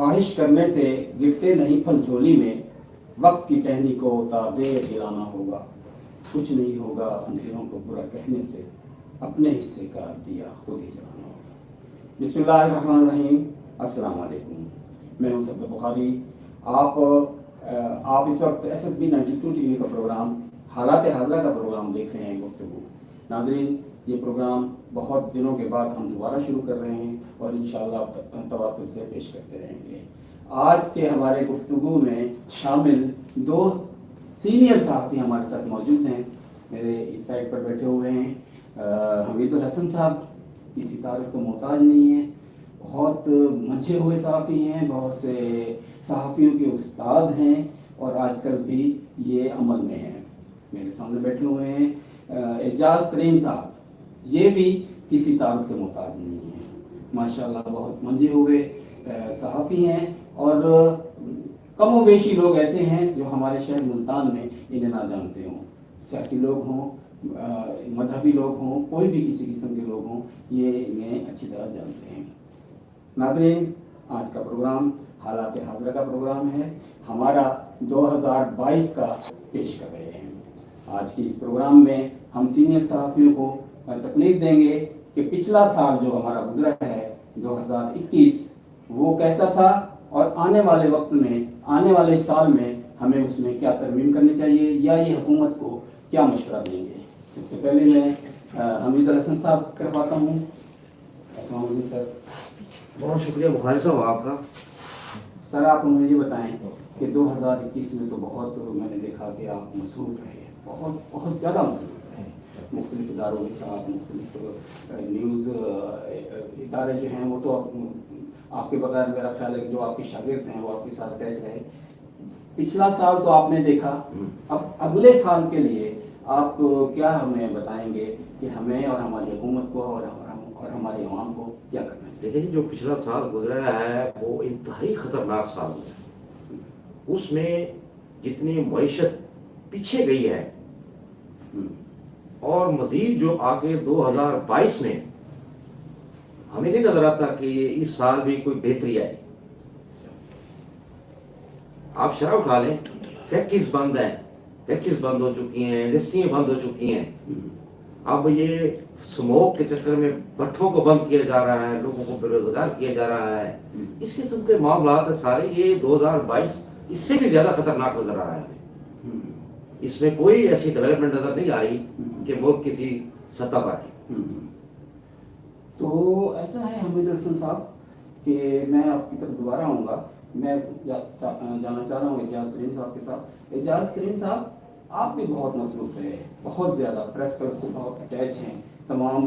خواہش کرنے سے گرتے نہیں پھل جھولی میں، وقت کی ٹہنی کو تا دیر ہلانا ہوگا، کچھ نہیں ہوگا اندھیروں کو برا کہنے سے، اپنے حصے کا دیا خود ہی جلانا ہوگا۔ بسم اللہ الرحمن الرحیم۔ السلام علیکم، میں ہوں صفدر بخاری۔ آپ اس وقت SSB 92 TV کا پروگرام حالات حاضرہ کا پروگرام دیکھ رہے ہیں، گفتگو۔ ناظرین، یہ پروگرام بہت دنوں کے بعد ہم دوبارہ شروع کر رہے ہیں اور انشاءاللہ تواتر سے پیش کرتے رہیں گے۔ آج کے ہمارے گفتگو میں شامل دو سینئر صحافی ہمارے ساتھ موجود ہیں۔ میرے اس سائڈ پر بیٹھے ہوئے ہیں حمید الحسن صاحب، کسی تعارف کو محتاج نہیں ہیں، بہت منجھے ہوئے صحافی ہیں، بہت سے صحافیوں کے استاد ہیں اور آج کل بھی یہ عمل میں ہیں۔ میرے سامنے بیٹھے ہوئے ہیں اعجاز ترین صاحب، یہ بھی کسی تعارف کے محتاج نہیں ہیں، ماشاءاللہ بہت منجھے ہوئے صحافی ہیں اور کم و بیشی لوگ ایسے ہیں جو ہمارے شہر ملتان میں انہیں نہ جانتے ہوں، سیاسی لوگ ہوں، مذہبی لوگ ہوں، کوئی بھی کسی قسم کے لوگ ہوں، یہ انہیں اچھی طرح جانتے ہیں۔ ناظرین، آج کا پروگرام حالات حاضرہ کا پروگرام ہے، ہمارا 2022 کا پیش کر رہے ہیں۔ آج کی اس پروگرام میں ہم سینئر صحافیوں کو تکلیف دیں گے کہ پچھلا سال جو ہمارا گزرا ہے 2021، وہ کیسا تھا اور آنے والے وقت میں، آنے والے سال میں ہمیں اس میں کیا ترمیم کرنی چاہیے یا یہ حکومت کو کیا مشورہ دیں گے۔ سب سے پہلے میں حمید الحسن صاحب کرواتا ہوں۔ السلام علیکم سر۔ بہت شکریہ بخاری صاحب آپ کا۔ سر، آپ مجھے یہ بتائیں کہ 2021 میں تو بہت میں نے دیکھا کہ آپ مصروف رہے، بہت زیادہ مصروف رہے، مختلف اداروں کے ساتھ، مختلف نیوز ادارے جو ہیں وہ تو آپ کے بغیر میرا خیال ہے کہ جو آپ کے شاگرد ہیں وہ آپ کے ساتھ اٹیچ رہے۔ پچھلا سال تو آپ نے دیکھا، اب اگلے سال کے لیے آپ کیا ہمیں بتائیں گے کہ ہمیں اور ہماری حکومت کو اور ہماری عوام کو کیا کرنا چاہیے؟ دیکھیں، جو پچھلا سال گزرا ہے وہ انتہائی خطرناک سال ہے۔ اس میں جتنی معیشت پیچھے گئی ہے اور مزید جو آگے 2022 میں ہمیں نہیں نظر آتا کہ اس سال بھی کوئی بہتری آئے۔ آپ شرح اٹھا لیں، فیکٹریز بند ہیں، فیکٹریز بند ہو چکی ہیں، انڈسٹریاں بند ہو چکی ہیں۔ اب یہ سموک کے چکر میں بھٹوں کو بند کیا جا رہا ہے، لوگوں کو بے روزگار کیا جا رہا ہے۔ اس قسم کے معاملات ہیں سارے۔ یہ 2022 اس سے بھی زیادہ خطرناک نظر آ رہا ہے ہمیں۔ اس میں کوئی ایسی ڈیولپمنٹ نظر نہیں آ رہی کہ ملک کسی سطح پر ہے۔ تو ایسا ہے حمید الحسن صاحب کہ میں آپ کی طرف دوبارہ آؤں گا، میں جانا چاہ رہا ہوں اعجاز ترین صاحب کے ساتھ۔ اعجاز ترین صاحب، آپ بھی بہت مصروف رہے، بہت زیادہ پریس کلب سے بہت اٹیچ ہیں، تمام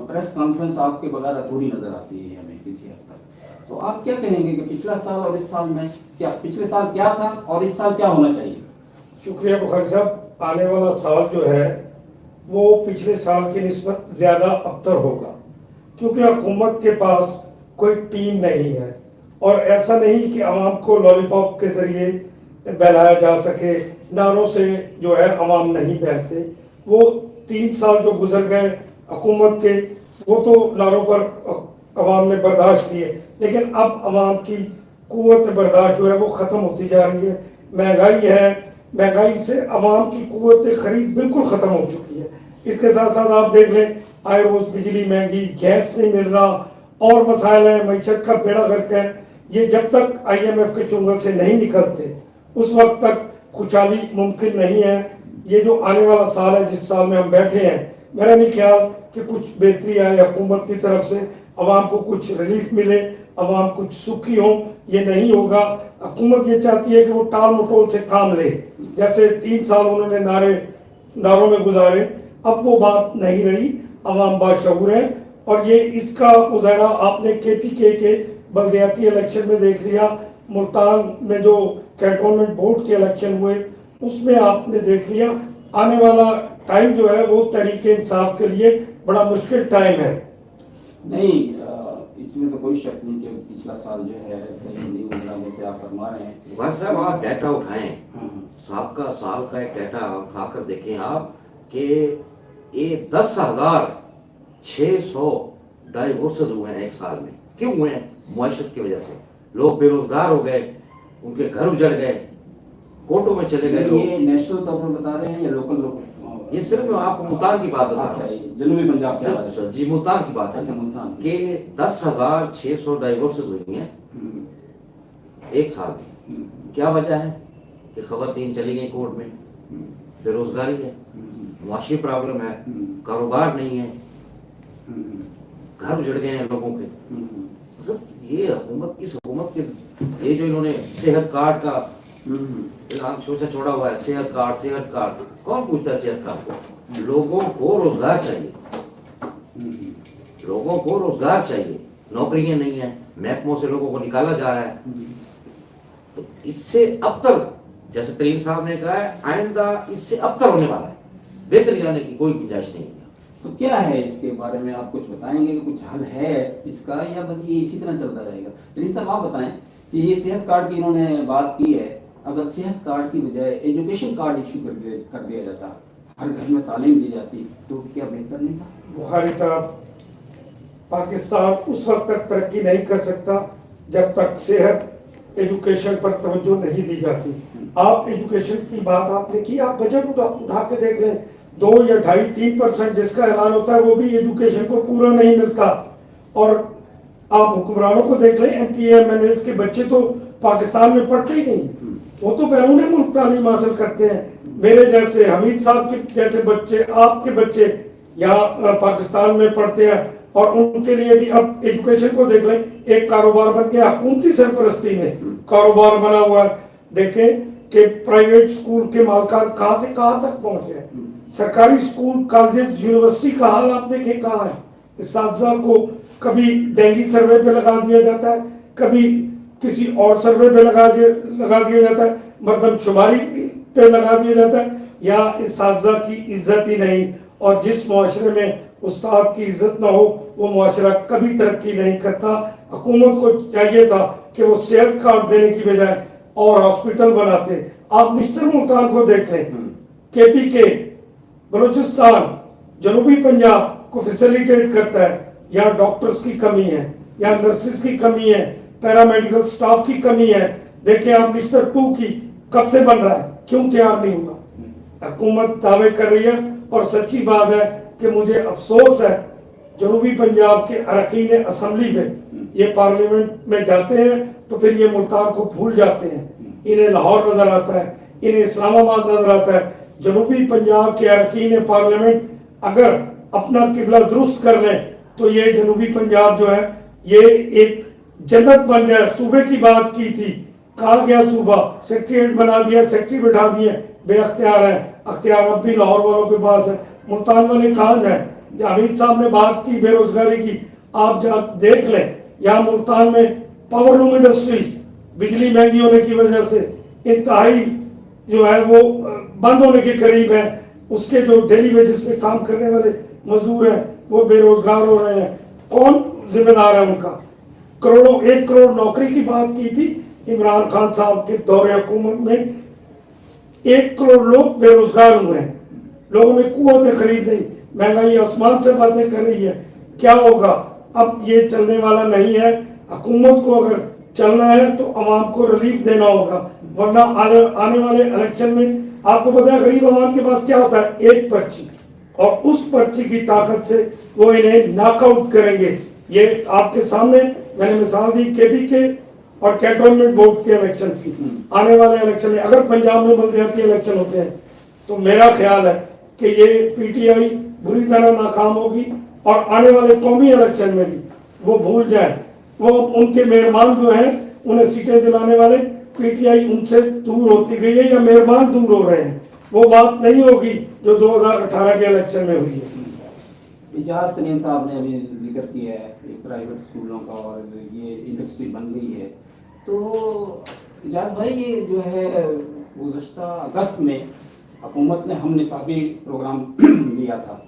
پریس کانفرنس آپ کے بغیر ادھوری نظر آتی ہے ہمیں کسی حد تک۔ تو آپ کیا کہیں گے کہ پچھلا سال اور اس سال میں کیا، پچھلے سال کیا تھا اور اس سال کیا ہونا چاہیے؟ شکریہ بخاری صاحب۔ آنے والا سال جو ہے وہ پچھلے سال کی نسبت زیادہ ابتر ہوگا، کیونکہ حکومت کے پاس کوئی ٹیم نہیں ہے، اور ایسا نہیں کہ عوام کو لالی پاپ کے ذریعے بہلایا جا سکے۔ نعروں سے جو ہے عوام نہیں بہلتے۔ وہ 3 سال جو گزر گئے حکومت کے، وہ تو نعروں پر عوام نے برداشت کیے، لیکن اب عوام کی قوت برداشت جو ہے وہ ختم ہوتی جا رہی ہے۔ مہنگائی ہے، مہنگائی سے عوام کی قوت خرید بالکل ختم ہو چکی ہے۔ اس کے ساتھ ساتھ آپ دیکھ لیں، آئے روز بجلی مہنگی، گیس نہیں مل رہا، اور مسائل ہیں، معیشت کا بیڑا غرق ہے۔ یہ جب تک IMF کے چنگل سے نہیں نکلتے اس وقت تک خوشحالی ممکن نہیں ہے۔ یہ جو آنے والا سال ہے، جس سال میں ہم بیٹھے ہیں، میرا نہیں خیال کہ کچھ بہتری آئے حکومت کی طرف سے، عوام کو کچھ ریلیف ملے، عوام کچھ سکھی ہوں، یہ نہیں ہوگا۔ حکومت یہ چاہتی ہے کہ وہ ٹال مٹول سے کام لے، جیسے 3 سال انہوں نے نعروں میں گزارے، اب وہ بات نہیں رہی۔ عوام باشعور ہے، اور یہ اس کا مظاہرہ آپ نے KPK کے بلدیاتی الیکشن میں دیکھ لیا۔ ملتان میں جو کینٹونمنٹ بورڈ کے الیکشن ہوئے اس میں آپ نے دیکھ لیا۔ آنے والا ٹائم جو ہے وہ تحریک انصاف کے لیے بڑا مشکل ٹائم ہے۔ نہیں، اس میں تو کوئی شک نہیں کہ پچھلا سال جو ہے صحیح نہیں گزرا، جیسے آپ فرما رہے ہیں۔ بخاری صاحب، آپ ڈیٹا اٹھائیں، سابقہ سال کا ایک ڈیٹا اٹھا کر دیکھیں آپ کہ یہ 10,600 ڈائیورسز ہوئے ہیں ایک سال میں۔ کیوں ہوئے ہیں؟ معیشت کی وجہ سے۔ लोग बेरोजगार हो गए, उनके घर उजड़ गए, कोर्टों में चले गए लोग। ये नेशनल तौर पर बता रहे हैं या लोकल लोग? ये सिर्फ मैं आपको मुल्तान की बात बता रहा अच्छा, हूँ। ये जनूबी पंजाब के हवाले से। जी मुल्तान की बात है अच्छा, मुल्तान की। कि 10,600 डाइवोर्सेज हुई हैं एक साल में। क्या वजह है कि खवातीन चली गई कोर्ट में, बेरोजगारी है, मुआशी प्रॉब्लम है, कारोबार नहीं है, घर उजड़ गए हैं लोगों के। मतलब ये हुकूमत, किस हुकूमत के, ये जो इन्होंने सेहत कार्ड का ऐलान शोषा छोड़ा हुआ है, सेहत कार्ड कौन पूछता है सेहत कार्ड को? लोगों को रोजगार चाहिए, लोगों को रोजगार चाहिए, नौकरियां नहीं है, महकमों से लोगों को निकाला जा रहा है। तो इससे अबतर, जैसे तरीन साहब ने कहा है, आइंदा इससे अबतर होने वाला है, बेहतरी आने की कोई गुंजाइश नहीं है। तो क्या है इसके बारे में आप कुछ बताएंगे कि कुछ हल है इसका, या बस ये इसी तरह चलता रहेगा? तरीन साहब आप बताएं कि ये सेहत कार्ड की इन्होंने बात की है, अगर सेहत कार्ड की बजाय एजुकेशन कार्ड इशू कर दिया जाता, हर घर में तालीम दी जाती, तो क्या बेहतर नहीं था? बुखारी साहब, पाकिस्तान उस वक्त तक तरक्की नहीं कर सकता जब तक सेहत एजुकेशन पर तवज्जो नहीं दी जाती। आप एजुकेशन की बात आपने की, आप बजट उठा के देख लें, 2 या 2.5-3% जिसका ऐलान होता है वो भी एजुकेशन को पूरा नहीं मिलता। और आप हुक्मरानों को देख लें, MP MNAs के बच्चे तो पाकिस्तान में पढ़ते ही नहीं, वो तो बैरून मुल्क तालीम हासिल करते हैं। मेरे जैसे, हमीद साहब के जैसे बच्चे, आपके बच्चे यहाँ पाकिस्तान में पढ़ते हैं, और उनके लिए भी अब एजुकेशन को देख लें, एक कारोबार बन गया, हुकूमती सरपरस्ती में कारोबार बना हुआ है। देखें कि प्राइवेट स्कूल के मालकान कहाँ से कहाँ तक पहुंच गए। सरकारी स्कूल, कॉलेज, यूनिवर्सिटी का हाल आप देखें कहाँ है। इस्तिज़ा को कभी डेंगी सर्वे पे लगा दिया जाता है, कभी किसी और सर्वे पे लगा दिया जाता है, मर्दमशुमारी पे लगा दिया जाता है, या इस्तिज़ा की इज्जत ही नहीं। और जिस मुआशरे में उस्ताद की इज्जत ना हो, वो मुआशरा कभी तरक्की नहीं करता। हुकूमत को चाहिए था कि वो सेहत कार्ड देने की बजाय और हॉस्पिटल बनाते। आप मिस्टर मुल्तान को देख लें, KPK बलूचिस्तान, जनूबी पंजाब को फैसिलिटेट करता है, यहाँ डॉक्टर्स की कमी है, यहाँ नर्सेस की कमी है, पैरामेडिकल स्टाफ की कमी है। देखिए आप मिस्टर 2 की कब से बन रहा है, क्यों तैयार नहीं हुआ? हुकूमत दावे कर रही है, और सच्ची बात है कि मुझे अफसोस है, जनूबी पंजाब के अरकान असम्बली में ये पार्लियामेंट में जाते हैं तो फिर ये मुल्तान को भूल जाते हैं। इन्हें लाहौर नजर आता है, इन्हें इस्लामाबाद नजर आता है। जनूबी पंजाब के अरकान पार्लियामेंट अगर अपना किबला दुरुस्त कर लें तो ये जनूबी पंजाब जो है ये एक जन्नत बन जाए। सूबे की बात की थी, कहा गया सूबा, सेक्रेटरीट बना दिया, सेक्रेटरी बिठा दिए, बेअख्तियार है, अख्तियार अब भी लाहौर वालों के पास है। मुल्तान वाले कहाँ जाए? हमीद साहब ने बात की बेरोजगारी की, आप जब देख लें यहाँ मुल्तान में पावरलूम इंडस्ट्रीज बिजली महंगी होने की वजह से इंतहाई जो है वो बंद होने के करीब है। उसके जो डेली वेजेस पे काम करने वाले मजदूर हैं वो बेरोजगार हो रहे हैं। कौन जिम्मेदार है उनका? करोड़ों, 1 करोड़ नौकरी की बात की थी इमरान खान साहब के दौरे हुकूमत में, 1 करोड़ लोग बेरोजगार हुए हैं। लोगों में कुव्वत खरीद नहीं, महंगाई आसमान से बातें कर रही है। क्या होगा? अब ये चलने वाला नहीं है। हुकूमत को अगर चलना है तो अवाम को रिलीफ देना होगा, वरना आने वाले इलेक्शन में आपको पता है गरीब अवाम के पास क्या होता है? एक पर्ची, और उस पर्ची की ताकत से वो इन्हें नॉकआउट करेंगे। ये आपके सामने मैंने मिसाल दी KPK और कैंटोनमेंट बोर्ड के इलेक्शन की। आने वाले इलेक्शन में अगर पंजाब में बलदियाती इलेक्शन होते हैं तो मेरा ख्याल है कि ये PTI बुरी तरह नाकाम होगी, और आने वाले कौमी इलेक्शन में भी वो भूल जाए, वो उनके मेहमान जो हैं उन्हें सीटें दिलाने वाले PTI उनसे दूर होती गई है या मेहमान दूर हो रहे हैं। वो बात नहीं होगी जो 2018 के इलेक्शन में हुई है। इजाज तरीन साहब ने अभी जिक्र किया है प्राइवेट स्कूलों का, और ये इंडस्ट्री बन गई है। तो इजाज भाई, ये जो है गुज़श्ता अगस्त में हुकूमत ने हम निसाबी प्रोग्राम दिया था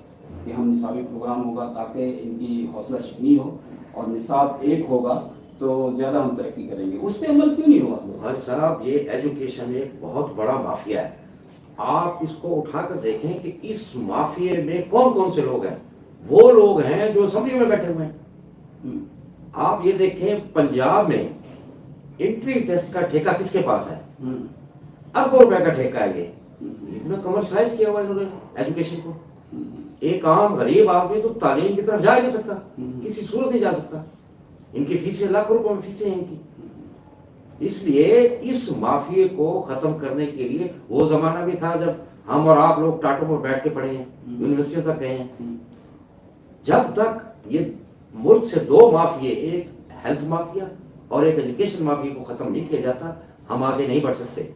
कि हम निसाबी प्रोग्राम होगा ताकि इनकी हौसला शिकनी हो, और निसाब एक होगा तो ज़्यादा हम तरक्की करेंगे। उस पर अमल क्यों नहीं हुआ? बुखारी साहब, ये एजुकेशन एक बहुत बड़ा माफिया है। आप इसको उठाकर देखें कि इस माफिया में कौन कौन से लोग हैं। वो लोग हैं जो असेंबली में बैठे हुए हैं। आप ये देखें, पंजाब में इंट्री टेस्ट का ठेका किसके पास है? अरबों रुपए का ठेका है ये, इतना कमर्शलाइज किया हुआ इन्होंने एजुकेशन को। एक आम गरीब आदमी तो तालीम की तरफ जा ही नहीं सकता, किसी सूरत नहीं जा सकता। इनकी फीसें लाखों रुपए में फीसें हैं इनकी। इसलिए इस माफिया को खत्म करने के लिए वो जमाना भी था जब हम और आप लोग टाटों पर बैठ के पढ़े हैं, यूनिवर्सिटियों तक गए हैं। जब तक ये मुल्क से दो माफिया, एक हेल्थ माफिया और एक एजुकेशन माफिया को खत्म नहीं किया जाता, हम आगे नहीं बढ़ सकते।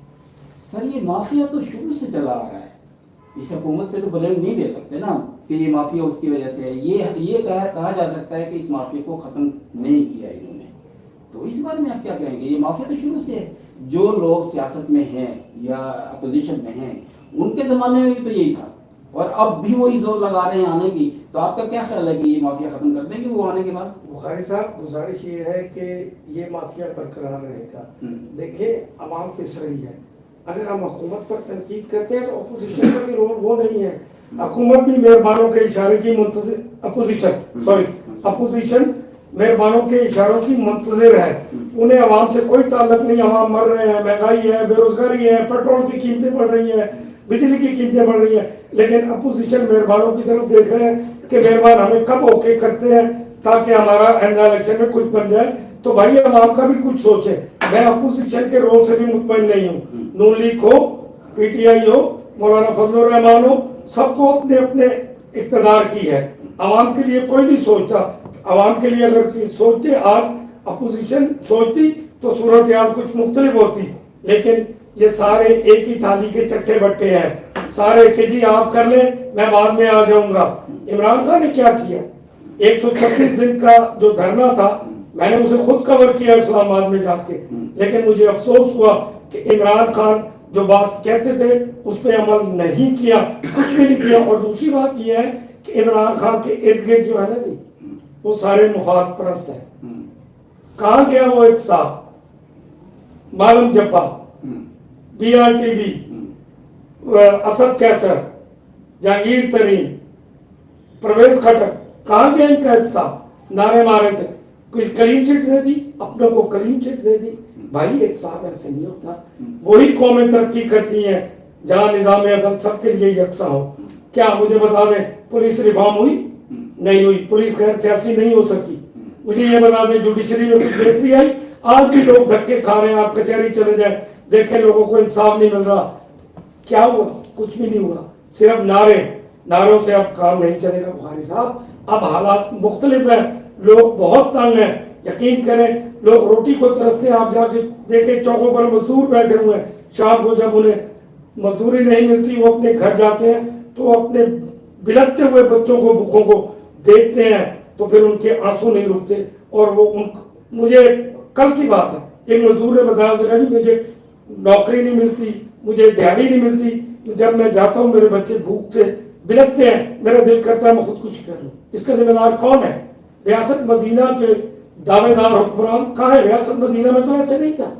सर ये माफिया तो शुरू से चला आ रहा है, इस हुकूमत पे तो ब्लेम नहीं दे सकते ना कि ये माफिया उसकी वजह से है। ये कहा जा सकता है कि इस माफिया को ख़त्म नहीं किया इन्होंने। तो इस बारे में आप क्या कहेंगे? ये माफिया तो शुरू से है। जो लोग सियासत में हैं या अपोजिशन में हैं, उनके ज़माने में भी तो यही था और अब भी वही जोर लगा रहे हैं आने की। तो आपका क्या ख्याल है कि ये माफिया ख़त्म कर देंगे वो आने के बाद? बुखारी साहब, गुजारिश ये है कि ये माफिया बरकरार रहेगा। देखिए, अवाम की सही है। अगर हम हुकूमत पर तनकीद करते हैं तो अपोजिशन का भी रोल वो नहीं है। हुकूमत भी मेहरबानों के इशारे की अपोजिशन मेहरबानों के इशारों की मुंतजिर है। उन्हें अवाम से कोई ताल्लुक नहीं। अवाम मर रहे हैं, महंगाई है, बेरोजगारी है, पेट्रोल की कीमतें बढ़ रही हैं, बिजली की कीमतें बढ़ रही हैं, लेकिन अपोजिशन मेहरबानों की तरफ देख रहे हैं कि मेहरबान हमें कब ओके करते हैं ताकि हमारा आइंदा इलेक्शन में कुछ बन जाए। तो भाई अवाम का भी कुछ सोचे। मैं अपोजिशन के रोल से भी मुतमईन नहीं हूँ। नून लीग हो, पीटीआई हो, मौलाना फजलुर रहमान हो, सबको अपने अपने इक़्तिदार की है। अवाम के लिए कोई नहीं सोचता। अवाम के लिए अगर सोचते, आज अपोजिशन सोचती तो सूरत हाल कुछ मुख्तलिफ होती। लेकिन ये सारे एक ही थाली के चट्टे बट्टे हैं, सारे कि जी आप कर लें, मैं बाद में आ जाऊंगा। इमरान खान ने क्या किया? 136 दिन का जो धरना था, मैंने उसे खुद कवर किया इस्लामाबाद में जाके, लेकिन मुझे अफसोस हुआ कि इमरान खान जो बात कहते थे उस पर अमल नहीं किया, कुछ भी नहीं किया। और दूसरी बात यह है कि इमरान खान के इर्द गिर्द जो है ना जी, वो सारे मुफाद परस्त है। कहाँ गया वो एक साहब, मालूम जब्बा, BRTB, असद कैसर, जहांगीर तरीन, परवेज खटक, कहाँ गया इनका एक साहब? नारे मारे थे, कुछ क्लीन चिट दे दी, अपनों को क्लीन चिट दे दी। भाई एक साहब ऐसे नहीं होता। वही कौमें तरक्की करती हैं जहां निजाम अदल सबके लिए यकसा हो। क्या मुझे बता दें, पुलिस रिफॉर्म हुई? नहीं हुई। पुलिस गैर सियासी नहीं हो सकी। मुझे ये बता दें, जुडिशरी में कुछ बेहतरी आई? आज भी लोग धक्के खा रहे हैं। आप कचहरी चले जाए, देखें लोगों को इंसाफ नहीं मिल रहा। क्या हुआ? कुछ भी नहीं हुआ, सिर्फ नारों से अब काम नहीं चलेगा। बुखारी साहब, अब हालात मुख्तलिफ हैं, लोग बहुत तंग हैं। यकीन करें, लोग रोटी को तरसते हैं। आप जाके देखें, चौकों पर मजदूर बैठे हुए हैं। शाम को जब उन्हें मजदूरी नहीं मिलती, वो अपने घर जाते हैं तो अपने बिलखते हुए बच्चों को, भूखों को देखते हैं तो फिर उनके आंसू नहीं रुकते। और वो मुझे कल की बात है, एक मजदूर ने बताया जी मुझे नौकरी नहीं मिलती, मुझे दिहाड़ी नहीं मिलती, जब मैं जाता हूँ मेरे बच्चे भूख से बिलखते हैं, मेरा दिल करता है मैं खुदकुशी कर लूँ। इसका जिम्मेदार कौन है? रियासत मदीना के दावेदार हुक्मरान कहाँ है? रियासत मदीना में तो ऐसे नहीं था।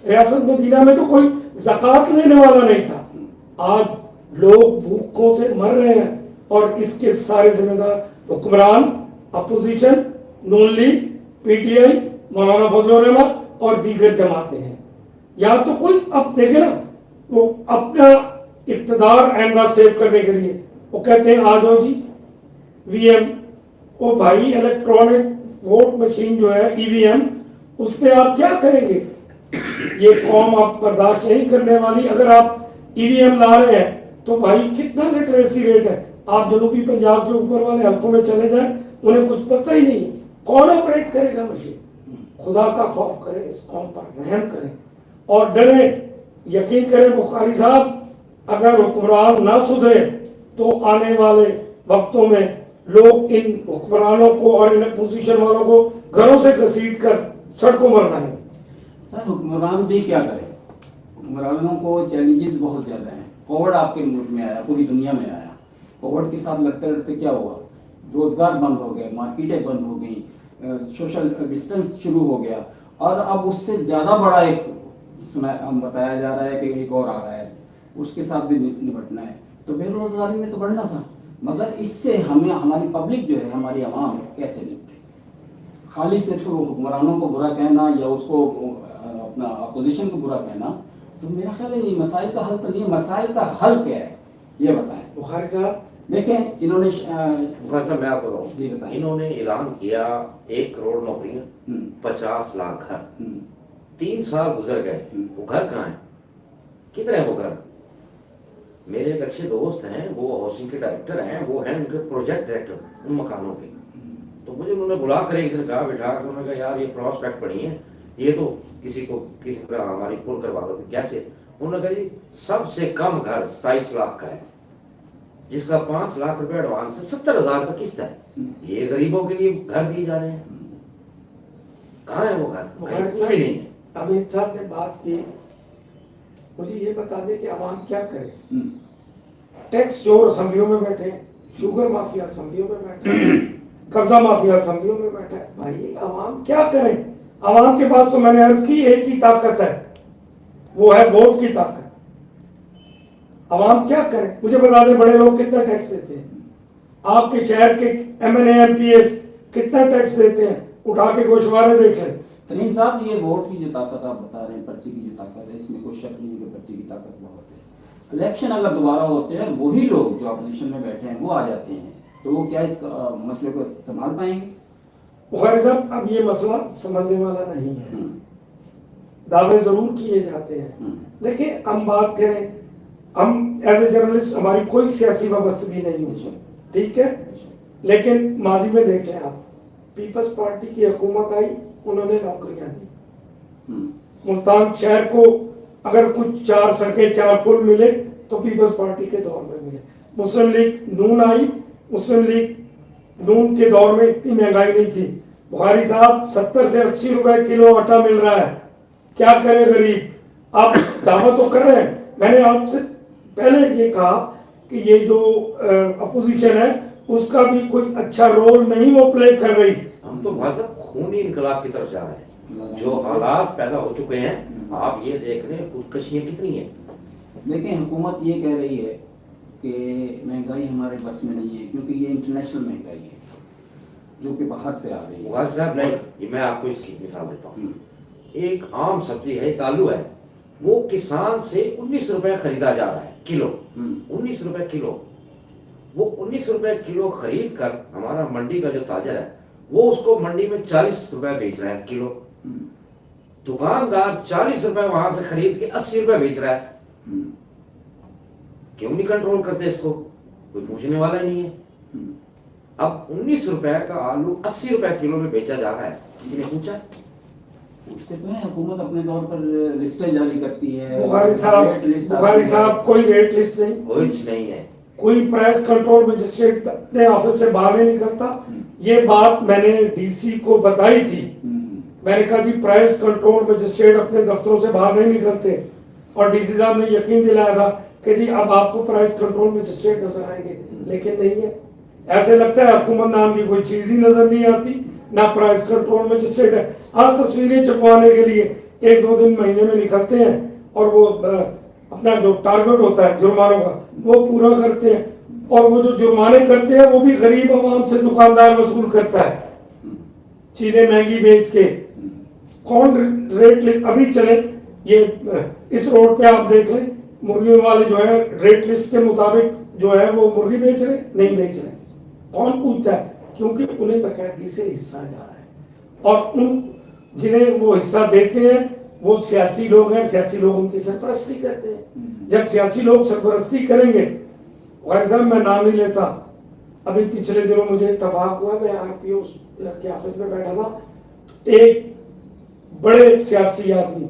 रियासत मदीना में तो कोई ज़कात लेने वाला नहीं था। आज लोग भूखों से मर रहे हैं और इसके सारे जिम्मेदार हुक्मरान, अपोजिशन, नून लीग, पीटीआई, मौलाना फजलुर रहमान और दीगर जमातें हैं। या तो कोई, अब देखे ना, वो अपना इक़्तिदार आइंदा सेव करने के लिए वो कहते हैं आ जाओ जी वीएम, ओ भाई इलेक्ट्रॉनिक वोट मशीन जो है ईवीएम, उस पर आप क्या करेंगे? ये कौम आप बर्दाश्त नहीं करने वाली। अगर आप ईवीएम ला रहे हैं तो भाई कितना लिटरेसी रेट है? आप जनूबी पंजाब के ऊपर वाले हल्कों में चले जाएं, उन्हें कुछ पता ही नहीं, कौन ऑपरेट करेगा मशीन? खुदा का खौफ करें, इस कौम पर रहम करें और डरें। यकीन करें बुखारी साहब, अगर हुक्मरान ना सुधरे तो आने वाले वक्तों में लोग इन हुक्मरानों को और इन अपोजिशन वालों को घरों से घसीट कर सड़कों पर लाएंगे। सर हुक्मरान भी क्या करें? हुक्मरानों को चैलेंजेस बहुत ज़्यादा हैं। कोविड आपके मुल्क में आया, पूरी दुनिया में आया। कोविड के साथ लड़ते लड़ते क्या हुआ? रोजगार बंद हो गए, मार्केटें बंद हो गई, सोशल डिस्टेंस शुरू हो गया और अब उससे ज़्यादा बड़ा एक बताया जा रहा है कि एक और आ रहा है, उसके साथ भी निपटना है। तो बेरोजगारी में तो बढ़ना था, मगर इससे हमें, हमारी पब्लिक जो है, हमारी आवाम कैसे निपटे? खाली सिर्फ हुक्मरानों को बुरा कहना या उसको अपना अपोजिशन को बुरा कहना, तो मेरा ख्याल है ये मसाइल का हल तो नहीं है। मसाइल का हल क्या है ये बताएं। बुखारी साहब देखें इन्होंने बुखारी साहब मैं आपको बताऊं, जी बताएं। इन्होंने ऐलान किया 1 करोड़ नौकरियां, हम्म, 50 लाख घर, हम्म, 3 साल गुजर गए, वो घर कहाँ है, कितने हैं वो घर? मेरे एक अच्छे दोस्त हैं, वो हाउसिंग के डायरेक्टर हैं, वो हैं उनके प्रोजेक्ट डायरेक्टर उन मकानों के। तो मुझे उन्होंने बुला कर एक दिन कहा, बिठा कर उन्होंने कहा यार ये प्रॉस्पेक्ट पड़ी है, ये तो किसी को किसी तरह हमारी पुर करवा दो। कैसे? उन्होंने कहा जी सबसे कम घर 27 लाख का है, जिसका 5 लाख रुपए एडवांस है, 70,000 रुपये किस्त है। ये गरीबों के लिए घर दिए जा रहे हैं, कहाँ है वो घर? बुखारी कुछ भी नहीं है। साहब अमित साहब ने बात की, मुझे ये बता दे कि आवाम क्या करे। हम्म, टैक्स चोर असम्बलियों में बैठे हैं, शुगर माफिया असम्बलियों में बैठे हैं, कब्जा माफिया असम्बलियों में बैठा है। भाई आवाम क्या करें? आवाम के पास तो मैंने अर्ज की एक ही ताकत है, वो है वोट की ताकत। आवाम क्या करे? मुझे बता दें बड़े लोग कितना टैक्स देते हैं, आपके शहर के MNA MPs कितना टैक्स देते हैं, उठा के गोशवारे देख लें। तरीन साहब ये वोट की जो ताकत आप बता रहे हैं, पर्ची की जो ताकत है, इसमें कोई शक नहीं है कि पर्ची की ताकत बहुत है। इलेक्शन अगर दोबारा होते हैं, वही लोग जो अपोजिशन में बैठे हैं वो आ जाते हैं, तो वो क्या इस मसले को संभाल पाएंगे? बुखारी साहब अब ये मसला समझने वाला नहीं है, हम्म, दावे जरूर किए जाते हैं, हम्म, लेकिन हम बात करें, हम एज ए जर्नलिस्ट हमारी कोई सियासी वाबस्तगी नहीं हुई, ठीक है, लेकिन माजी में देख लें आप, पीपल्स पार्टी की हुकूमत आई, उन्होंने नौकरियां दी। हम्म, मुल्तान शहर को अगर कुछ 4 सड़कें 4 पुल मिले तो पीपल्स पार्टी के दौर में मिले। मुस्लिम लीग नून आई, मुस्लिम लीग नून के दौर में इतनी महंगाई नहीं थी। बुखारी साहब 70 से 80 रुपए किलो आटा मिल रहा है, क्या करे गरीब? आप दावा तो कर रहे हैं, मैंने आपसे पहले ये कहा कि ये जो अपोजिशन है उसका भी कोई अच्छा रोल नहीं वो प्ले कर रही। हम तो भाई साहब खूनी इनकलाब की तरफ जा रहे हैं, जो हालात पैदा हो चुके हैं आप ये देख रहे हैं, खुदकशियां कितनी हैं। लेकिन हुकूमत ये कह रही है कि महंगाई हमारे बस में नहीं है, क्योंकि ये इंटरनेशनल महंगाई है जो कि बाहर से आ रही है। बुखारी साहब नहीं, ये मैं आपको इसकी मिसाल देता हूँ। हम्म, एक आम सब्जी है, एक आलू है, वो किसान से 19 रुपए खरीदा जा रहा है किलो, 19 रुपए किलो। वो 19 रुपए किलो खरीद कर हमारा मंडी का जो ताजर है वो उसको मंडी में 40 रुपए बेच रहा है किलो। हम्म, दुकानदार 40 रुपए वहां से खरीद के 80 रुपए बेच रहा है। हम्म, क्यों नहीं कंट्रोल करते इसको? कोई पूछने वाला ही नहीं है। हम्म। अब 19 रुपए का आलू 80 रुपए किलो में बेचा जा रहा है, किसी ने पूछा? पूछते तो हैं, हुकूमत अपने तौर पर लिस्टें जारी करती है। बुखारी रेट साहब लिस्ट बुखारी आती है। साहब कोई रेट लिस्ट नहीं, कुछ नहीं है। कोई प्रेस कंट्रोल मजिस्ट्रेट अपने ऑफिस से बाहर नहीं निकलता। ये बात मैंने DC को बताई थी, हम्म, मैंने कहा जी प्रेस कंट्रोल मजिस्ट्रेट अपने दफ्तरों से बाहर नहीं निकलते, और DC साहब ने यकीन दिलाया था कि जी अब आपको प्राइस कंट्रोल मजिस्ट्रेट नजर आएंगे, लेकिन नहीं है। ऐसे लगता है हुकूमत नाम की कोई चीज ही नजर नहीं आती, ना प्राइस कंट्रोल मजिस्ट्रेट है। हाँ, तस्वीरें छपवाने के लिए 1-2 दिन महीने में निकलते हैं और वो अपना जो टारगेट होता है जुर्मानों का वो पूरा करते हैं, और वो जो जुर्माने करते हैं वो भी गरीब आवाम से दुकानदार वसूल करता है, चीजें महंगी बेच के। कौन रेट लिस्ट अभी चले, ये इस रोड पे आप देख लें, मुर्गियों वाले जो है रेट लिस्ट के मुताबिक जो है वो मुर्गी बेच रहे नहीं बेच रहे, कौन पूछता है? क्योंकि उन्हें बाकायदगी से हिस्सा जा रहा है, और उन जिन्हें वो हिस्सा देते हैं वो सियासी लोग हैं, सियासी लोग उनकी सरपरस्ती करते हैं। जब सियासी लोग सरपरस्ती करेंगे, साहब मैं नाम नहीं लेता, अभी पिछले दिनों मुझे इत्तेफाक हुआ, मैं RPO के ऑफिस में बैठा था, एक बड़े सियासी आदमी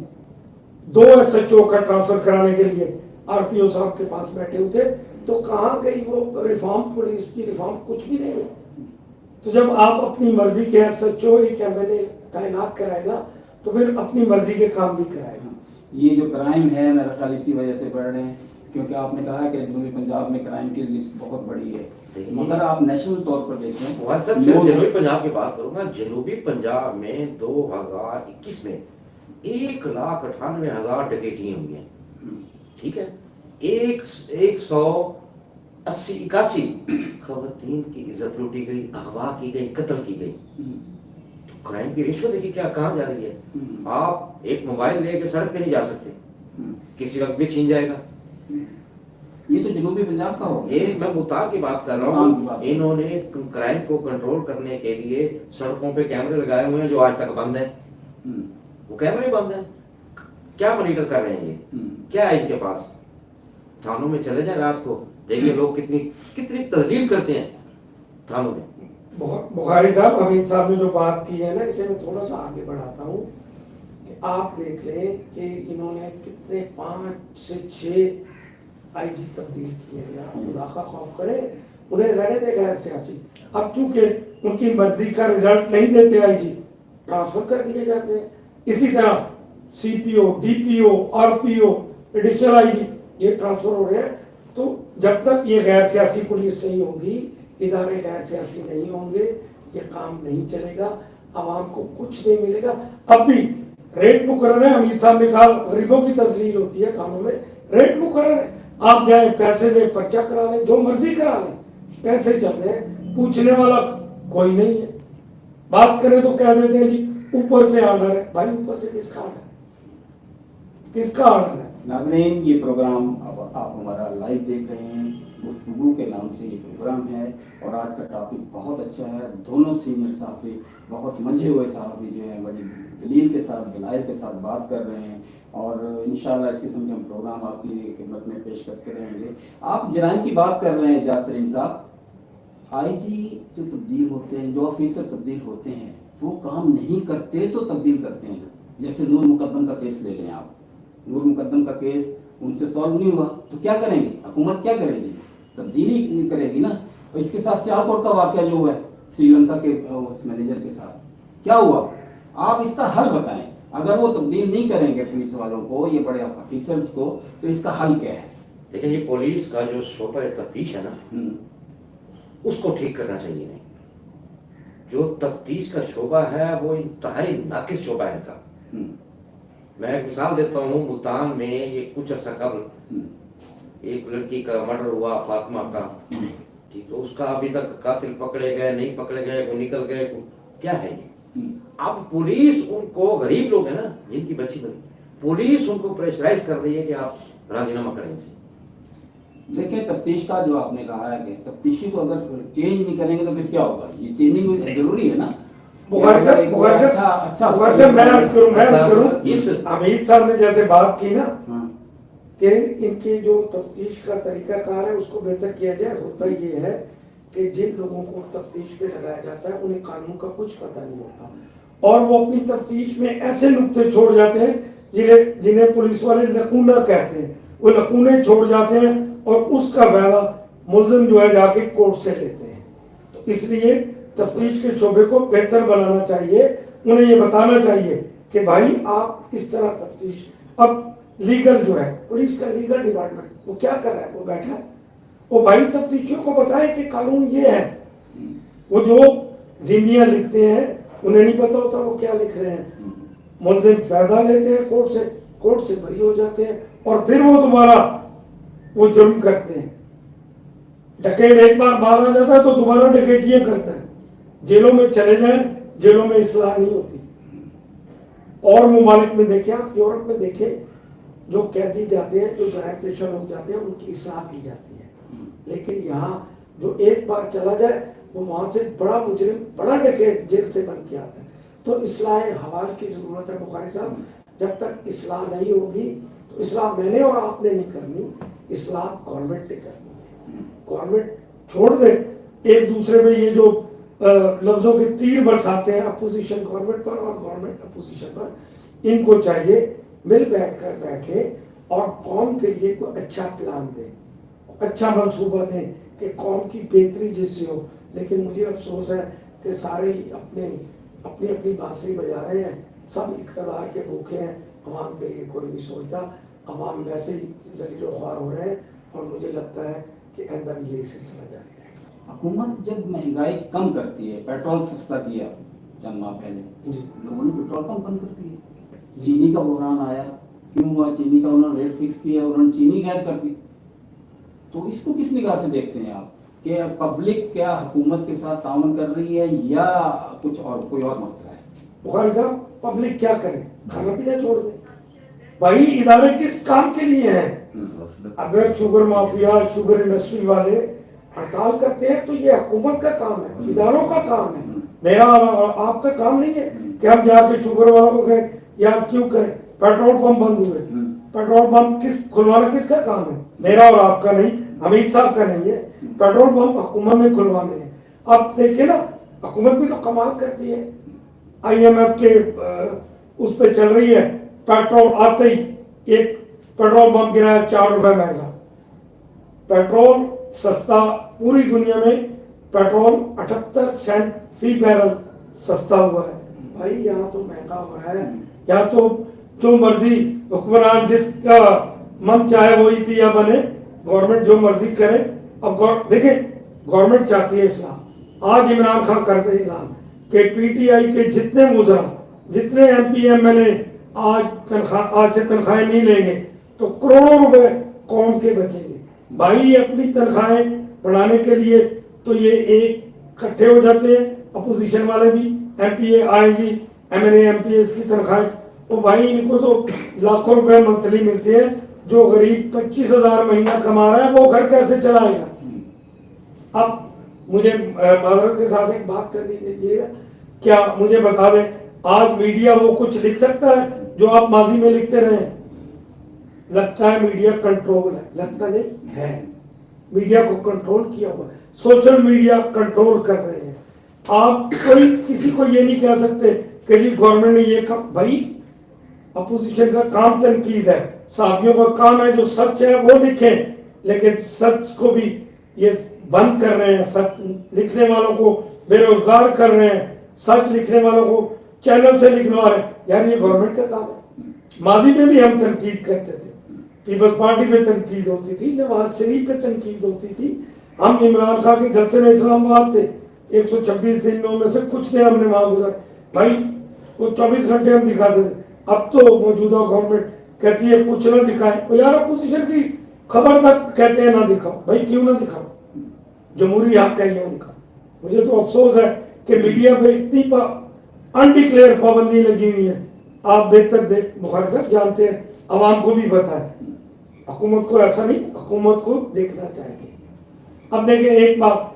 2 SHO का ट्रांसफर कराने के लिए RPO साहब के पास बैठे हुए थे, तो कहाँ गई वो रिफॉर्म, पुलिस की रिफॉर्म? कुछ भी नहीं है। तो जब आप अपनी मर्जी के SHO एक MNA तैनात कराएगा तो फिर अपनी मर्जी के काम भी कराएगा। ये जो क्राइम है मेरा ख्याल इसी वजह से बढ़ रहे हैं, क्योंकि आपने कहा कि जनूबी पंजाब में क्राइम की लिस्ट बहुत बड़ी है, मगर आप नेशनल तौर पर देखें, व्हाट्सएप से जनूबी पंजाब की बात करूंगा। जनूबी पंजाब में 2021 में 1,98,000 डकैतियां हुई हैं, ठीक है। 181 खवातीन की इज्जत लूटी गई, अगवा की गई, कत्ल की गई। तो کرائم کی ریشو دیکھیے کیا کہاں جا رہی ہے. آپ ایک موبائل لے کے سڑک پہ نہیں جا سکتے, کسی وقت بھی چھین جائے گا. یہ تو جنوبی پنجاب کا ہو. یہ میں ملتان کی بات کر رہا ہوں. انہوں نے کرائم کو کنٹرول کرنے کے لیے سڑکوں پہ کیمرے لگائے ہوئے ہیں جو آج تک بند ہیں. وہ کیمرے بند ہیں, کیا مانیٹر کر رہے ہیں یہ, کیا ہے ان کے پاس؟ تھانوں میں چلے جائیں رات کو, دیکھیے لوگ کتنی تحلیل کرتے ہیں تھانوں میں. بخاری صاحب, حمید صاحب نے جو بات کی ہے نا, اسے میں تھوڑا سا آگے بڑھاتا ہوں کہ آپ دیکھ لیں کہ انہوں نے کتنے 5 سے 6 آئی جی تبدیل کیے ہیں. خدا کا خوف کرے, انہیں رہنے دے غیر سیاسی. اب چونکہ ان کی مرضی کا رزلٹ نہیں دیتے آئی جی, ٹرانسفر کر دیے جاتے ہیں. اسی طرح C P O, D P O, R P O, additional I G, یہ ٹرانسفر ہو رہے ہیں. تو جب تک یہ غیر سیاسی پولیس نہیں ہوگی, ادارے غیر سیاسی نہیں ہوں گے, یہ کام نہیں چلے گا, عوام کو کچھ نہیں ملے گا. اب بھی ریٹ مقرر ہے, حمید صاحب نے کہا غریبوں کی تذلیل ہوتی ہے تھانوں میں, ریٹ مقرر ہے. آپ جائیں, پیسے دیں, پرچہ کرا لیں, جو مرضی کرا لیں, پیسے چل رہے ہیں, پوچھنے والا کوئی نہیں ہے. بات کریں تو کہہ دیتے ہیں جی اوپر سے آرڈر ہے. بھائی اوپر سے کس کا آرڈر ہے, کس کا آرڈر ہے؟ ناظرین, یہ پروگرام اب آپ ہمارا لائیو دیکھ رہے ہیں, گفتگو کے نام سے یہ پروگرام ہے, اور آج کا ٹاپک بہت اچھا ہے. دونوں سینئر صحافی, بہت منجھے ہوئے صحافی جو ہیں, بڑی دلیل کے ساتھ, دلائل کے ساتھ بات کر رہے ہیں, اور انشاءاللہ اس قسم کے ہم پروگرام آپ کی خدمت میں پیش کرتے رہیں گے. آپ جرائم کی بات کر رہے ہیں اعجاز ترین صاحب. آئی جی جو تبدیل ہوتے ہیں, جو آفیسر تبدیل ہوتے ہیں, وہ کام نہیں کرتے تو تبدیل کرتے ہیں. جیسے نور مقدم کا کیس لے لیں آپ, نور مقدم کا کیس ان سے سالو نہیں ہوا تو کیا کریں گے, حکومت کیا کرے گی؟ تبدیلی کرے گی نا. اور اس کے ساتھ سیالکوٹ کا واقعہ جو ہوا ہے سری لنکا کے اس مینیجر کے ساتھ, کیا ہوا؟ آپ اس کا حل بتائیں. اگر وہ تبدیل نہیں کریں گے پولیس والوں کو, یہ بڑے آفیسرز کو, تو اس کا حل کیا ہے؟ دیکھیں یہ پولیس کا جو شعبہ تفتیش ہے نا, اس کو ٹھیک کرنا چاہیے. نہیں, جو تفتیش کا شعبہ ہے وہ انتہائی ناقص شعبہ ہے ان کا. میں ایک مثال دیتا ہوں. ملتان میں یہ کچھ عرصہ قبل ایک لڑکی کا مرڈر ہوا, فاطمہ کا, ٹھیک ہے, اس کا ابھی تک قاتل پکڑے گئے نہیں پکڑے گئے, وہ نکل گئے, کیا ہے یہ؟ اب پولیس ان کو, غریب لوگ ہیں نا جن کی بچی بنی, پولیس ان کو پریشرائز کر رہی ہے کہ آپ راجینامہ کریں سے. دیکھیں تفتیش کا جو آپ نے کہا ہے کہ تفتیشی کو اگر چینج نہیں کریں گے تو پھر کیا ہوگا؟ یہ چینجنگ ضروری ہے نا. بخاری صاحب میں عرض کروں, حمید صاحب نے جیسے بات کی نا کہ ان کی جو تفتیش کا طریقہ کار ہے اس کو بہتر کیا جائے. ہوتا یہ ہے کہ جن لوگوں کو تفتیش پہ لگایا جاتا ہے انہیں قانون کا کچھ پتہ نہیں ہوتا, اور وہ اپنی تفتیش میں ایسے نقطے چھوڑ جاتے ہیں جنہیں پولیس والے لکونہ کہتے ہیں. وہ لکونے چھوڑ جاتے ہیں اور اس کا فائدہ ملزم جو ہے جا کے کورٹ سے لیتے ہیں. تو اس لیے تفتیش کے شعبے کو بہتر بنانا چاہیے. انہیں یہ بتانا چاہیے کہ بھائی آپ اس طرح تفتیش. اب لیگل جو ہے, پولیس کا لیگل ڈپارٹمنٹ, وہ کیا کر رہا ہے؟ وہ بیٹھا ہے, وہ بھائی تفتیشیوں کو بتائیں کہ قانون یہ ہے. وہ جو ضمنیاں لکھتے ہیں انہیں نہیں پتہ ہوتا وہ کیا لکھ رہے ہیں. ملزم فائدہ لیتے ہیں کورٹ سے بری ہو جاتے ہیں, اور پھر وہ دوبارہ وہ جرم کرتے ہیں. ڈکیٹ ایک بار باہر آ جاتا ہے تو دوبارہ ڈکیٹیاں کرتا ہے. جیلوں میں چلے جائیں, جیلوں میں اصلاح نہیں ہوتی. اور ممالک میں دیکھیں آپ, یورپ میں دیکھیں, جو قیدی جاتے ہیں, جو جرائم پیشہ لوگ جاتے ہیں, ان کی اصلاح کی جاتی ہے. لیکن یہاں جو ایک بار چلا جائے وہ وہاں سے بڑا مجرم, بڑا ڈکیٹ جیل سے بن کے آتا ہے. تو اصلاح حوال کی ضرورت ہے بخاری صاحب. جب تک اصلاح نہیں ہوگی تو اصلاح میں نے اور آپ نے نہیں کرنی, اصلاح گورنمنٹ نے کرنی ہے. گورنمنٹ چھوڑ دے ایک دوسرے میں یہ جو لفظوں کے تیر برساتے ہیں, اپوزیشن گورنمنٹ پر اور گورنمنٹ اپوزیشن پر. ان کو چاہیے مل بیٹھ کر بیٹھے اور قوم کے لیے کوئی اچھا پلان دیں, اچھا منصوبہ دیں کہ قوم کی بہتری جس سے ہو. لیکن مجھے افسوس ہے کہ سارے اپنی بانسری بجا رہے ہیں, سب اقتدار کے بھوکے ہیں, عوام کے لیے کوئی نہیں سوچتا. عوام ویسے ہی ذلیل و خوار ہو رہے ہیں, اور مجھے لگتا ہے کہ آئندہ بھی یہی سلسلہ جاری رہے گا. حکومت جب مہنگائی کم کرتی ہے, پیٹرول سستا کیا چند ماہ پہلے, لوگوں نے پیٹرول پمپ بند کر دیے. چینی کا بحران آیا, کیوں ہوا؟ چینی کا انہوں نے ریٹ فکس کیا, انہوں نے چینی غائب کر دی. تو اس کو کس نگاہ سے دیکھتے ہیں آپ کہ پبلک کیا حکومت کے ساتھ تعاون کر رہی ہے یا کچھ اور, کوئی اور مسئلہ ہے؟ बुखारी साहब पब्लिक क्या करे, खाना पीना छोड़ दे। भाई इदारे किस काम के लिए हैं? अगर शुगर माफिया, शुगर इंडस्ट्री वाले हड़ताल करते हैं तो ये हुकूमत का काम है, इदारों का काम है, मेरा और आपका काम नहीं है कि हम जाके शुगर वालों को कहें या क्यों करें। पेट्रोल पंप बंद हुए, पेट्रोल पंप किस खुलवाना किसका काम है? मेरा और आपका नहीं, हमीद साहब का नहीं है। पेट्रोल पंप हुकूमत ने खुलवाने हैं। अब देखिए ना, हुकूमत भी तो कमाल करती है। IMF के उस पे चल रही है, पेट्रोल आते ही एक पेट्रोल पंप गिराया 4 रुपए महंगा। पेट्रोल सस्ता, पूरी दुनिया में पेट्रोल 78 सेंट फी बैरल सस्ता हुआ है। भाई यहाँ तो महंगा हो रहा है, यहाँ तो जो मर्जी हुक्मरान जिसका मन चाहे वही पिया बने, गवर्नमेंट जो मर्जी करे। अब देखिए गवर्नमेंट चाहती है इस्लाम। आज इमरान खान कर दे ऐलान कि PTI के जितने मुजरा, जितने MP MLA आज से तनख्वाहें नहीं लेंगे तो करोड़ों रुपए कौम के बचेंगे। भाई अपनी तनख्वाहें बढ़ाने के लिए तो ये एक इकट्ठे हो जाते हैं, अपोजिशन वाले भी, MPA IG MLA MPs की तनख्वाहें, तो भाई इनको तो लाखों रुपए मंथली मिलते हैं। जो गरीब 25,000 महीना कमा रहा है वो घर कैसे चलाएगा? अब मुझे माजरत के साथ एक बात करनी दीजिएगा, क्या मुझे बता दें, आज मीडिया वो कुछ लिख सकता है जो आप माजी में लिखते रहे? लगता है मीडिया कंट्रोल है, लगता नहीं है। मीडिया को कंट्रोल किया हुआ है, सोशल मीडिया कंट्रोल कर रहे हैं। आप कोई किसी को ये नहीं कह सकते कि जी गवर्नमेंट ने ये कहा। भाई अपोजिशन का काम तनकीद है, साथियों का काम है जो सच है वो लिखें, लेकिन सच को भी ये बंद कर रहे हैं। सच लिखने वालों को बेरोजगार कर रहे हैं, सच लिखने वालों को चैनल से लिखवा रहे हैं। यार ये गवर्नमेंट का काम है। माजी में भी हम तनकीद करते थे, पीपल्स पार्टी पे तनकीद होती थी, नवाज शरीफ पे तनकीद होती थी। हम इमरान खान के जलसे में इस्लामाबाद थे, 126 दिनों में से कुछ ने हमने वहां गुजारे। भाई वो 24 घंटे हम दिखाते थे। अब तो मौजूदा गवर्नमेंट कहती है कुछ ना दिखाएं। तो यार अपोजिशन की खबर तक कहते हैं ना दिखाओ। भाई क्यों ना दिखाओ? जमहूरी हक है उनका। मुझे तो अफसोस है कि मीडिया पे इतनी अनडिक्लेयर पाबंदी लगी हुई है। आप बेहतर बुखारी साहब जानते हैं, आवाम को भी पता है। हुकूमत को ऐसा नहीं, हुकूमत को देखना चाहिए। अब देखिए एक बात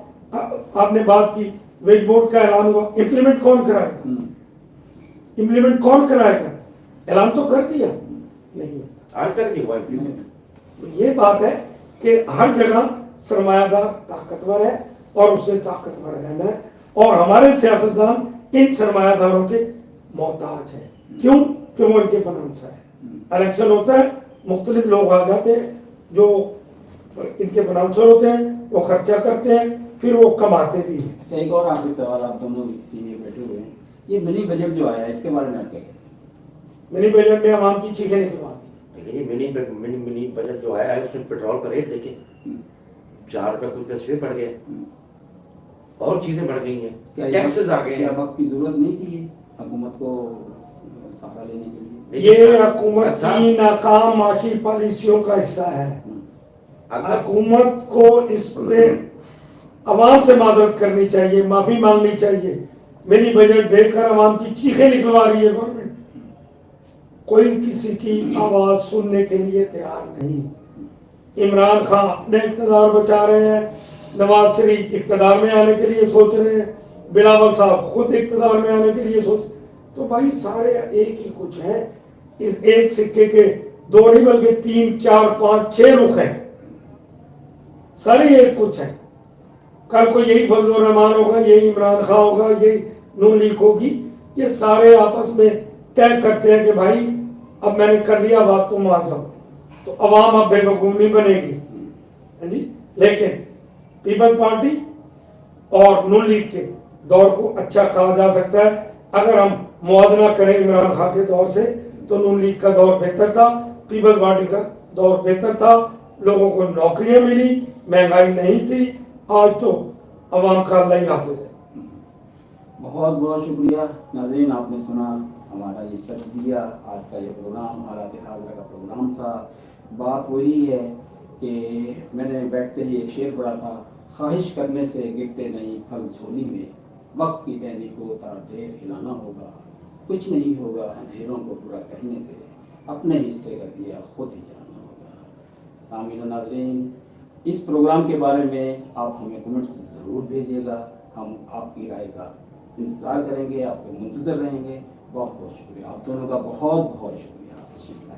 आपने बात की, वेज बोर्ड का ऐलान हुआ, इम्प्लीमेंट कौन कराएगा? इम्प्लीमेंट कौन कराएगा? ऐलान तो कर दिया, नहीं आज तक नहीं हुआ implement। ये बात है कि हर जगह सरमायादार ताकतवर है और उससे ताकतवर रहना है, और हमारे सियासतदान इन सरमायादारों के मोहताज है। क्यों? कि वो इनके फाइनेंसर है। इलेक्शन होता है, मुख्तलिफ लोग आ जाते हैं जो इनके फाइनेंसर होते हैं, वो खर्चा करते हैं, फिर वो कमाते भी हैं। अच्छा, एक और आखिरी सवाल, आप दोनों सीनियर बैठे हुए हैं, ये मिनी बजट जो आया है इसके बारे में आप क्या कहते हैं? मिनी बजट में आवाम की चीखें निकलवा दी। देखिए मिनी बजट जो आया है उसमें पेट्रोल का रेट देखिए 4 रुपये कुछ पैसे बढ़ गए, और चीजें बढ़ गई हैं, टैक्सेस आ गए हैं। क्या वक्त की जरूरत नहीं थी ये हुकूमत को सहारा लेने के लिए? ये हुकूमत की नाकाम माशी पॉलिसियों का हिस्सा है। हुकूमत को इस पे आवाम से माजरत करनी चाहिए, माफी मांगनी चाहिए। मिनी बजट देखकर आवाम की चीखें निकलवा रही है गवर्नमेंट। कोई किसी की आवाज सुनने के लिए तैयार नहीं। इमरान खान अपने इक़्तिदार बचा रहे हैं, नवाज शरीफ इक़्तिदार में आने के लिए सोच रहे हैं, बिलावल साहब खुद इक़्तिदार में आने के लिए सोच। तो भाई सारे एक ही कुछ है। इस एक सिक्के के 2 नहीं बल्कि 3, 4, 5, 6 रुख हैं, सारे एक कुछ है। कल को यही फजल रहमान होगा, यही इमरान खान होगा, यही नून लीग होगी। ये सारे आपस में तय करते हैं कि भाई अब मैंने कर लिया बात, तुम आ जाओ। तो अवाम अब बेवकूफ नहीं बनेगी, है जी। लेकिन पीपल्स पार्टी और नून लीग के दौर को अच्छा कहा जा सकता है। अगर हम मुआवजा करें इमरान खान के दौर से, तो नून लीग का दौर बेहतर था, पीपल्स पार्टी का दौर बेहतर था। लोगों को नौकरियां मिली, महंगाई नहीं थी। आज तो अवाम का अल्लाह ही हाफिज है। बहुत बहुत शुक्रिया नाज़रीन, आपने सुना हमारा ये तज्ज़िया, आज का ये प्रोग्राम हालात हाज़िरा का प्रोग्राम था। बात वही है कि मैंने बैठते ही एक शेर पढ़ा था, ख्वाहिश करने से गिरते नहीं फल झोली में, वक्त की टहनी को तारा देर हिलाना होगा। कुछ नहीं होगा अंधेरों को बुरा कहने से, अपने हिस्से का दिया खुद ही जलाना होगा। सामीन नाज़रीन, इस प्रोग्राम के बारे में आप हमें कमेंट्स ज़रूर भेजिएगा, हम आपकी राय का इंतज़ार करेंगे, आपके मुंतज़र रहेंगे। बहुत बहुत शुक्रिया, आप दोनों का बहुत बहुत शुक्रिया।